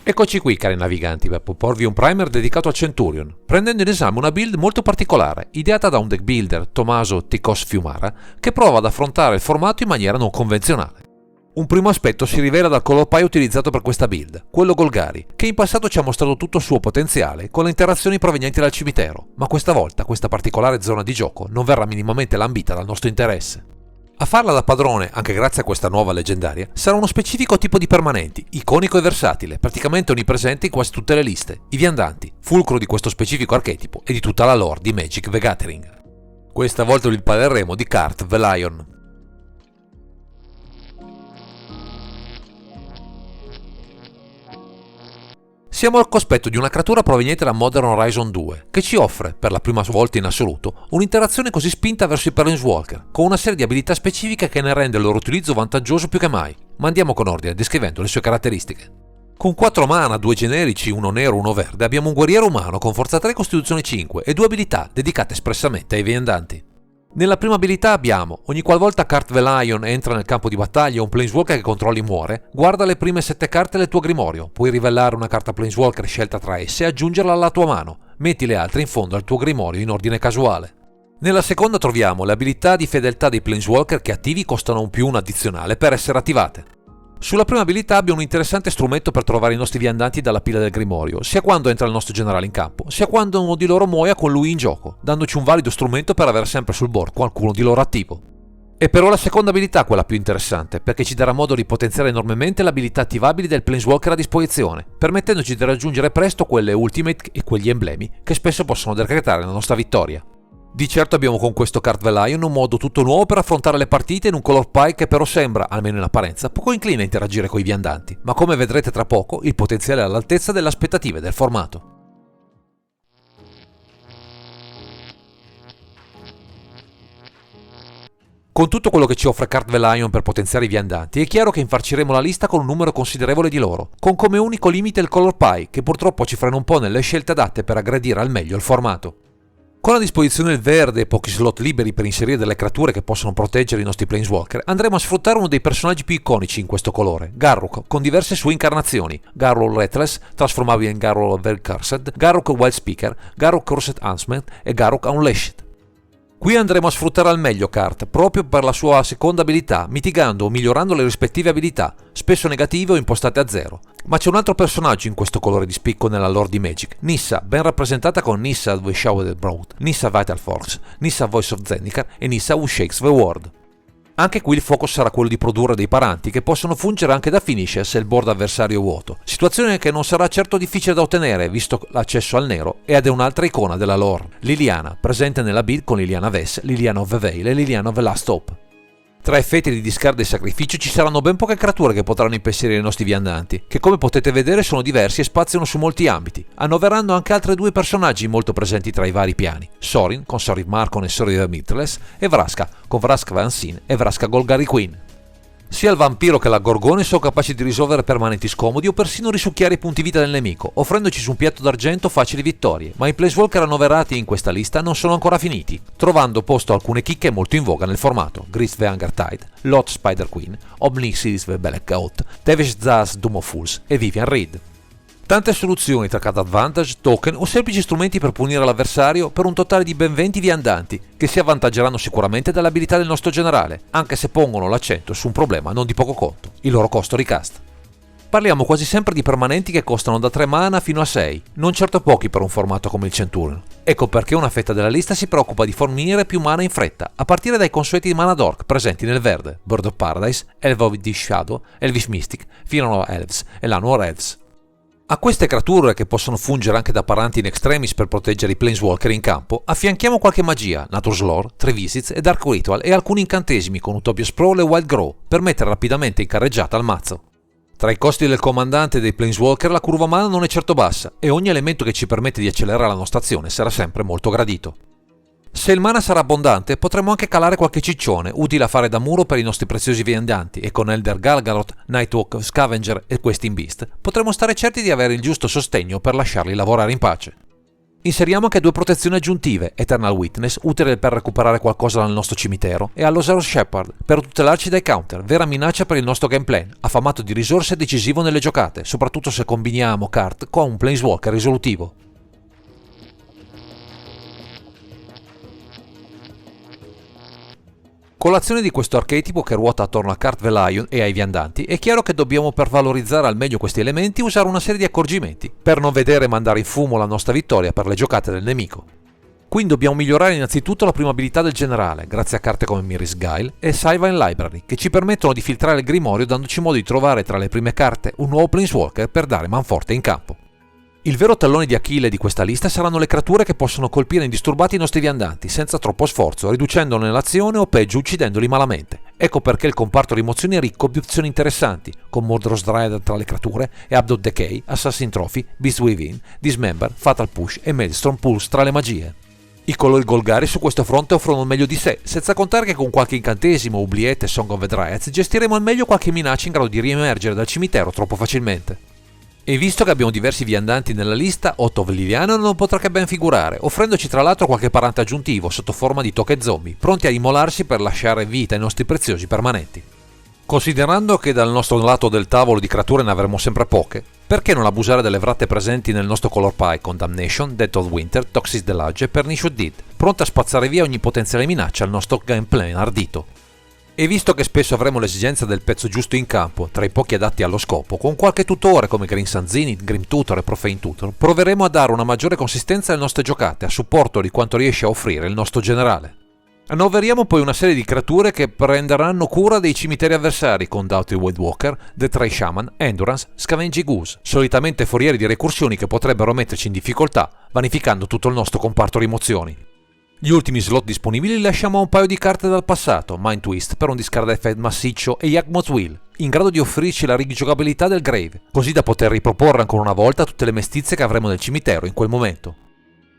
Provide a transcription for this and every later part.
Eccoci qui, cari naviganti, per proporvi un primer dedicato al Centurion, prendendo in esame una build molto particolare, ideata da un deck builder, Tommaso Ticos Fiumara, che prova ad affrontare il formato in maniera non convenzionale. Un primo aspetto si rivela dal color pie utilizzato per questa build, quello Golgari, che in passato ci ha mostrato tutto il suo potenziale con le interazioni provenienti dal cimitero, ma questa volta questa particolare zona di gioco non verrà minimamente lambita dal nostro interesse. A farla da padrone, anche grazie a questa nuova leggendaria, sarà uno specifico tipo di permanenti, iconico e versatile, praticamente onnipresente in quasi tutte le liste, i viandanti, fulcro di questo specifico archetipo e di tutta la lore di Magic the Gathering. Questa volta vi parleremo di Kart the Lion. Siamo al cospetto di una creatura proveniente da Modern Horizon 2, che ci offre, per la prima volta in assoluto, un'interazione così spinta verso i Planeswalker, con una serie di abilità specifiche che ne rende il loro utilizzo vantaggioso più che mai. Ma andiamo con ordine, descrivendo le sue caratteristiche. Con 4 mana, 2 generici, 1 nero e 1 verde, abbiamo un guerriero umano con forza 3 e costituzione 5 e 2 abilità dedicate espressamente ai viandanti. Nella prima abilità abbiamo, ogni qualvolta Kart the Lion entra nel campo di battaglia o un Planeswalker che controlli muore, guarda le prime 7 carte del tuo grimorio, puoi rivelare una carta Planeswalker scelta tra esse e aggiungerla alla tua mano, metti le altre in fondo al tuo grimorio in ordine casuale. Nella seconda troviamo le abilità di fedeltà dei Planeswalker che attivi costano un +1 addizionale per essere attivate. Sulla prima abilità abbiamo un interessante strumento per trovare i nostri viandanti dalla pila del grimorio, sia quando entra il nostro generale in campo, sia quando uno di loro muoia con lui in gioco, dandoci un valido strumento per avere sempre sul board qualcuno di loro attivo. È però la seconda abilità quella più interessante, perché ci darà modo di potenziare enormemente le abilità attivabili del Planeswalker a disposizione, permettendoci di raggiungere presto quelle ultimate e quegli emblemi che spesso possono decretare la nostra vittoria. Di certo abbiamo con questo Kart the Lion un modo tutto nuovo per affrontare le partite in un color pie che però sembra, almeno in apparenza, poco incline a interagire con i viandanti, ma come vedrete tra poco il potenziale è all'altezza delle aspettative del formato. Con tutto quello che ci offre Kart the Lion per potenziare i viandanti, è chiaro che infarciremo la lista con un numero considerevole di loro, con come unico limite il color pie, che purtroppo ci frena un po' nelle scelte adatte per aggredire al meglio il formato. Con a disposizione il verde e pochi slot liberi per inserire delle creature che possono proteggere i nostri Planeswalker, andremo a sfruttare uno dei personaggi più iconici in questo colore, Garruk, con diverse sue incarnazioni, Garruk Reckless, trasformabile in Garruk Very Cursed, Garruk Wild Speaker, Garruk Cursed Huntsman e Garruk Unleashed. Qui andremo a sfruttare al meglio Kart, proprio per la sua seconda abilità, mitigando o migliorando le rispettive abilità, spesso negative o impostate a 0. Ma c'è un altro personaggio in questo colore di spicco nella lore di Magic, Nissa, ben rappresentata con Nissa the Shrouded Brood, Nissa Vital Force, Nissa Voice of Zendikar e Nissa Who Shakes the World. Anche qui il focus sarà quello di produrre dei paranti che possono fungere anche da finisher se il board avversario è vuoto, situazione che non sarà certo difficile da ottenere visto l'accesso al nero ed è un'altra icona della lore, Liliana, presente nella build con Liliana Vess, Liliana of the Veil e Liliana of the Last Hope. Tra effetti di discard e sacrificio ci saranno ben poche creature che potranno impensierire i nostri viandanti, che come potete vedere sono diversi e spaziano su molti ambiti, annoverando anche altri 2 personaggi molto presenti tra i vari piani, Sorin con Sorin Markon e Sorin the Mythless e Vraska con Vraska Van Sin e Vraska Golgari Queen. Sia il vampiro che la gorgone sono capaci di risolvere permanenti scomodi o persino risucchiare i punti vita del nemico, offrendoci su un piatto d'argento facili vittorie, ma i Planeswalker annoverati in questa lista non sono ancora finiti, trovando posto alcune chicche molto in voga nel formato, Grist the Hunger Tide, Lot Spider Queen, Omnixilis the Black Goat, Tevesh Zaz Doom of Fools e Vivian Reed. Tante soluzioni tra card advantage, token o semplici strumenti per punire l'avversario per un totale di ben 20 viandanti, che si avvantaggeranno sicuramente dall'abilità del nostro generale, anche se pongono l'accento su un problema non di poco conto, il loro costo recast. Parliamo quasi sempre di permanenti che costano da 3 mana fino a 6, non certo pochi per un formato come il Centurion. Ecco perché una fetta della lista si preoccupa di fornire più mana in fretta, a partire dai consueti mana dork presenti nel verde, Bird of Paradise, Elf of the Shadow, Elvish Mystic, Final Elves e Llanowar Elves. A queste creature, che possono fungere anche da paranti in extremis per proteggere i Planeswalker in campo, affianchiamo qualche magia, Nature's Lore, 3 Visits e Dark Ritual e alcuni incantesimi con Utopia Sprawl e Wild Grow per mettere rapidamente in carreggiata al mazzo. Tra i costi del comandante e dei Planeswalker la curva mana non è certo bassa e ogni elemento che ci permette di accelerare la nostra azione sarà sempre molto gradito. Se il mana sarà abbondante, potremo anche calare qualche ciccione, utile a fare da muro per i nostri preziosi viandanti, e con Elder Galgaroth, Nightwalk, Scavenger e Questing Beast potremo stare certi di avere il giusto sostegno per lasciarli lavorare in pace. Inseriamo anche 2 protezioni aggiuntive, Eternal Witness, utile per recuperare qualcosa dal nostro cimitero, e Allosaurus Shepherd, per tutelarci dai counter, vera minaccia per il nostro gameplay, affamato di risorse e decisivo nelle giocate, soprattutto se combiniamo Kart con un Planeswalker risolutivo. Con l'azione di questo archetipo che ruota attorno a Kart the Lion e ai viandanti, è chiaro che dobbiamo, per valorizzare al meglio questi elementi, usare una serie di accorgimenti, per non vedere mandare in fumo la nostra vittoria per le giocate del nemico. Quindi dobbiamo migliorare innanzitutto la prima abilità del generale, grazie a carte come Mirris Guile e Sylvan Library, che ci permettono di filtrare il grimorio dandoci modo di trovare tra le prime carte un nuovo Planeswalker per dare manforte in campo. Il vero tallone di Achille di questa lista saranno le creature che possono colpire indisturbati i nostri viandanti, senza troppo sforzo, riducendone l'azione o peggio uccidendoli malamente. Ecco perché il comparto rimozioni è ricco di opzioni interessanti, con Mordor's Dryad tra le creature e Abdot Decay, Assassin Trophy, Beast Within, Dismember, Fatal Push e Maelstrom Pulse tra le magie. I colori Golgari su questo fronte offrono il meglio di sé, senza contare che con qualche incantesimo, Oubliette e Song of the Dryads gestiremo al meglio qualche minaccia in grado di riemergere dal cimitero troppo facilmente. E visto che abbiamo diversi viandanti nella lista, Otto of Liliana non potrà che ben figurare, offrendoci tra l'altro qualche parante aggiuntivo sotto forma di token zombie, pronti a immolarsi per lasciare vita ai nostri preziosi permanenti. Considerando che dal nostro lato del tavolo di creature ne avremo sempre poche, perché non abusare delle vratte presenti nel nostro color pie con Damnation, Death of Winter, Toxic Delage e Pernicious Deed, pronte a spazzare via ogni potenziale minaccia al nostro gameplay ardito. E visto che spesso avremo l'esigenza del pezzo giusto in campo, tra i pochi adatti allo scopo, con qualche tutore come Green Sun Zenith, Grim Tutor e Profane Tutor, proveremo a dare una maggiore consistenza alle nostre giocate, a supporto di quanto riesce a offrire il nostro generale. Annoveriamo poi una serie di creature che prenderanno cura dei cimiteri avversari con Doughty Wildwalker, Deathray Shaman, Endurance, Scavenging Goose, solitamente forieri di recursioni che potrebbero metterci in difficoltà, vanificando tutto il nostro comparto rimozioni. Gli ultimi slot disponibili lasciamo a un paio di carte dal passato, Mind Twist per un discard effect massiccio e Yawgmoth's Will, in grado di offrirci la rigiocabilità del Grave, così da poter riproporre ancora una volta tutte le mestizie che avremo nel cimitero in quel momento.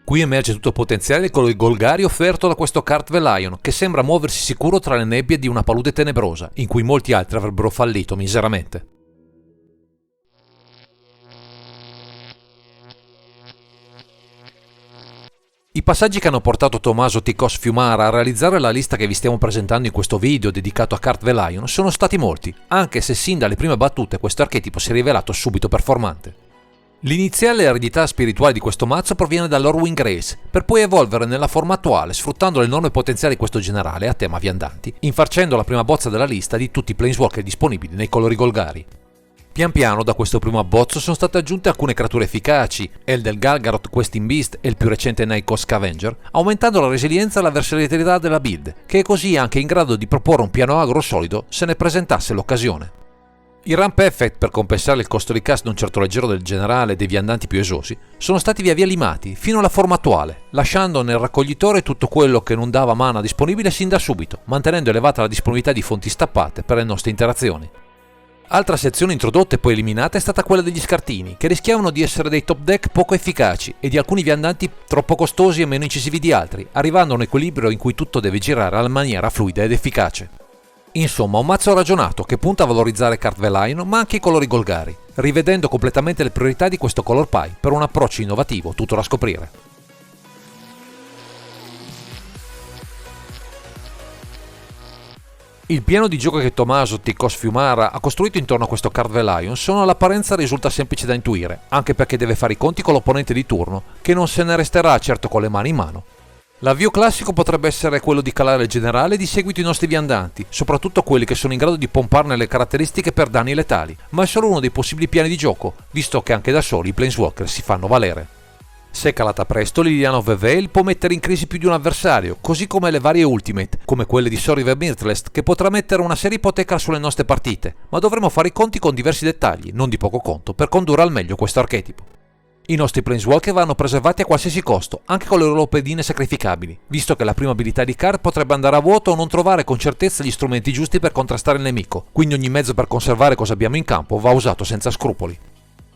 Qui emerge tutto il potenziale con il Golgari offerto da questo Kart the Lion, che sembra muoversi sicuro tra le nebbie di una palude tenebrosa, in cui molti altri avrebbero fallito miseramente. I passaggi che hanno portato Tommaso Ticos Fiumara a realizzare la lista che vi stiamo presentando in questo video dedicato a Kart the Lion sono stati molti, anche se sin dalle prime battute questo archetipo si è rivelato subito performante. L'iniziale eredità spirituale di questo mazzo proviene dall'Orwin Grace, per poi evolvere nella forma attuale sfruttando l'enorme potenziale di questo generale a tema viandanti, infarcendo la prima bozza della lista di tutti i Planeswalker disponibili nei colori Golgari. Pian piano da questo primo abbozzo sono state aggiunte alcune creature efficaci, Eldel Galgaroth Questing Beast e il più recente Nightcore Scavenger, aumentando la resilienza e la versatilità della build, che è così anche in grado di proporre un piano agro solido se ne presentasse l'occasione. I ramp effect, per compensare il costo di cast non certo leggero del generale e dei viandanti più esosi, sono stati via via limati fino alla forma attuale, lasciando nel raccoglitore tutto quello che non dava mana disponibile sin da subito, mantenendo elevata la disponibilità di fonti stappate per le nostre interazioni. Altra sezione introdotta e poi eliminata è stata quella degli scartini, che rischiavano di essere dei top deck poco efficaci e di alcuni viandanti troppo costosi e meno incisivi di altri, arrivando a un equilibrio in cui tutto deve girare alla maniera fluida ed efficace. Insomma, un mazzo ragionato che punta a valorizzare Kart the Lion ma anche i colori Golgari, rivedendo completamente le priorità di questo color pie per un approccio innovativo tutto da scoprire. Il piano di gioco che Tommaso Ticos Fiumara ha costruito intorno a questo Kart the Lion sono all'apparenza risulta semplice da intuire, anche perché deve fare i conti con l'opponente di turno, che non se ne resterà certo con le mani in mano. L'avvio classico potrebbe essere quello di calare il generale e di seguito i nostri viandanti, soprattutto quelli che sono in grado di pomparne le caratteristiche per danni letali, ma è solo uno dei possibili piani di gioco, visto che anche da soli i Planeswalker si fanno valere. Se calata presto, Liliana of the Veil può mettere in crisi più di un avversario, così come le varie Ultimate, come quelle di Sorry Mirthless, che potrà mettere una seria ipoteca sulle nostre partite, ma dovremo fare i conti con diversi dettagli, non di poco conto, per condurre al meglio questo archetipo. I nostri Planeswalker vanno preservati a qualsiasi costo, anche con le loro pedine sacrificabili, visto che la prima abilità di Kart potrebbe andare a vuoto o non trovare con certezza gli strumenti giusti per contrastare il nemico, quindi ogni mezzo per conservare cosa abbiamo in campo va usato senza scrupoli.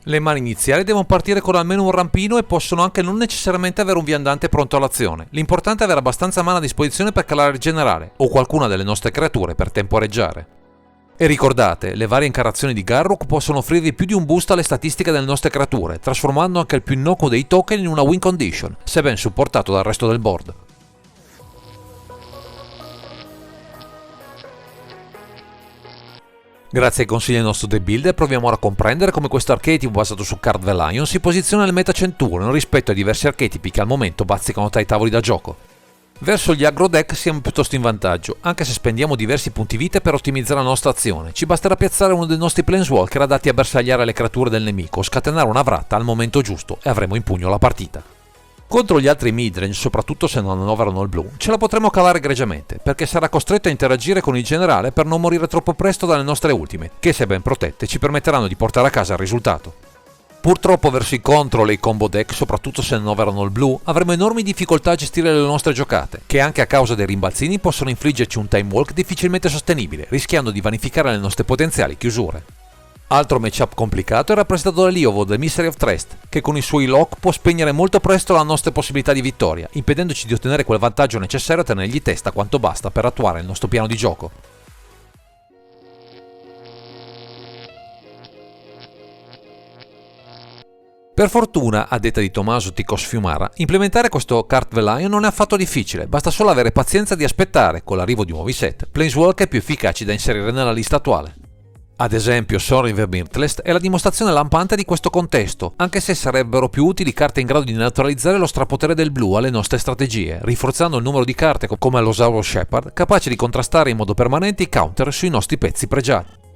Le mani iniziali devono partire con almeno un rampino e possono anche non necessariamente avere un viandante pronto all'azione. L'importante è avere abbastanza mana a disposizione per calare il generale o qualcuna delle nostre creature per temporeggiare. E ricordate, le varie incarnazioni di Garruk possono offrirvi più di un boost alle statistiche delle nostre creature, trasformando anche il più innocuo dei token in una win condition, se ben supportato dal resto del board. Grazie ai consigli del nostro deck builder proviamo ora a comprendere come questo archetipo basato su Card Velion si posiziona nel meta Centurion rispetto ai diversi archetipi che al momento bazzicano tra i tavoli da gioco. Verso gli aggro deck siamo piuttosto in vantaggio, anche se spendiamo diversi punti vita per ottimizzare la nostra azione. Ci basterà piazzare uno dei nostri planeswalker adatti a bersagliare le creature del nemico, scatenare una vratta al momento giusto e avremo in pugno la partita. Contro gli altri midrange, soprattutto se non annoverano il blu, ce la potremo cavare egregiamente, perché sarà costretto a interagire con il generale per non morire troppo presto dalle nostre ultime, che se ben protette ci permetteranno di portare a casa il risultato. Purtroppo verso i control e i combo deck, soprattutto se annoverano il blu, avremo enormi difficoltà a gestire le nostre giocate, che anche a causa dei rimbalzini possono infliggerci un time walk difficilmente sostenibile, rischiando di vanificare le nostre potenziali chiusure. Altro matchup complicato è rappresentato da Liovo del Mystery of Trest, che con i suoi lock può spegnere molto presto la nostra possibilità di vittoria, impedendoci di ottenere quel vantaggio necessario a tenergli testa quanto basta per attuare il nostro piano di gioco. Per fortuna, a detta di Tommaso Ticos Fiumara, implementare questo Card Velion non è affatto difficile, basta solo avere pazienza di aspettare, con l'arrivo di nuovi set, planeswalker più efficaci da inserire nella lista attuale. Ad esempio, Sorriver Mirtlest è la dimostrazione lampante di questo contesto, anche se sarebbero più utili carte in grado di neutralizzare lo strapotere del blu alle nostre strategie, rinforzando il numero di carte come l'Osauro Shepherd, capaci di contrastare in modo permanente i counter sui nostri pezzi pregiati.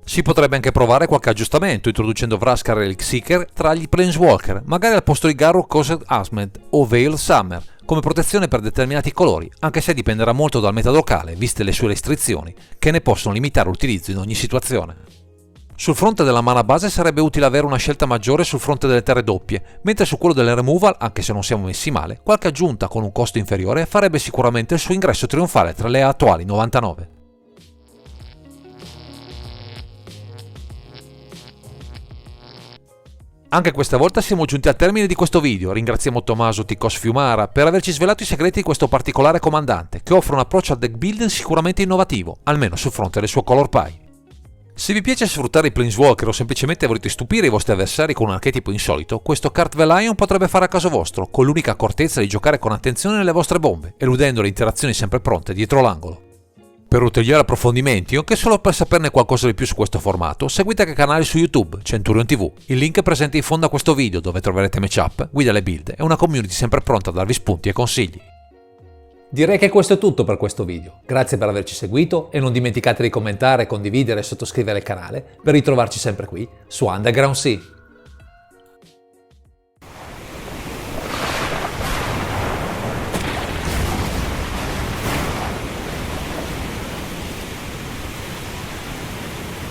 Si potrebbe anche provare qualche aggiustamento, introducendo Vraskar Relic Seeker tra gli Planeswalker, magari al posto di Garruk Cosed Asmed o Veil Summer, come protezione per determinati colori, anche se dipenderà molto dal meta locale, viste le sue restrizioni, che ne possono limitare l'utilizzo in ogni situazione. Sul fronte della mana base sarebbe utile avere una scelta maggiore sul fronte delle terre doppie, mentre su quello delle removal, anche se non siamo messi male, qualche aggiunta con un costo inferiore farebbe sicuramente il suo ingresso trionfale tra le attuali 99. Anche questa volta siamo giunti al termine di questo video, ringraziamo Tommaso Ticos Fiumara per averci svelato i segreti di questo particolare comandante, che offre un approccio al deck building sicuramente innovativo, almeno sul fronte del suo color pie. Se vi piace sfruttare i Planeswalker o semplicemente volete stupire i vostri avversari con un archetipo insolito, questo Card Velion potrebbe fare a caso vostro, con l'unica accortezza di giocare con attenzione nelle vostre bombe, eludendo le interazioni sempre pronte dietro l'angolo. Per ulteriori approfondimenti o anche solo per saperne qualcosa di più su questo formato, seguite anche il canale su YouTube, Centurion TV. Il link è presente in fondo a questo video dove troverete matchup, guide alle build e una community sempre pronta a darvi spunti e consigli. Direi che questo è tutto per questo video. Grazie per averci seguito e non dimenticate di commentare, condividere e sottoscrivere il canale per ritrovarci sempre qui su Underground Sea.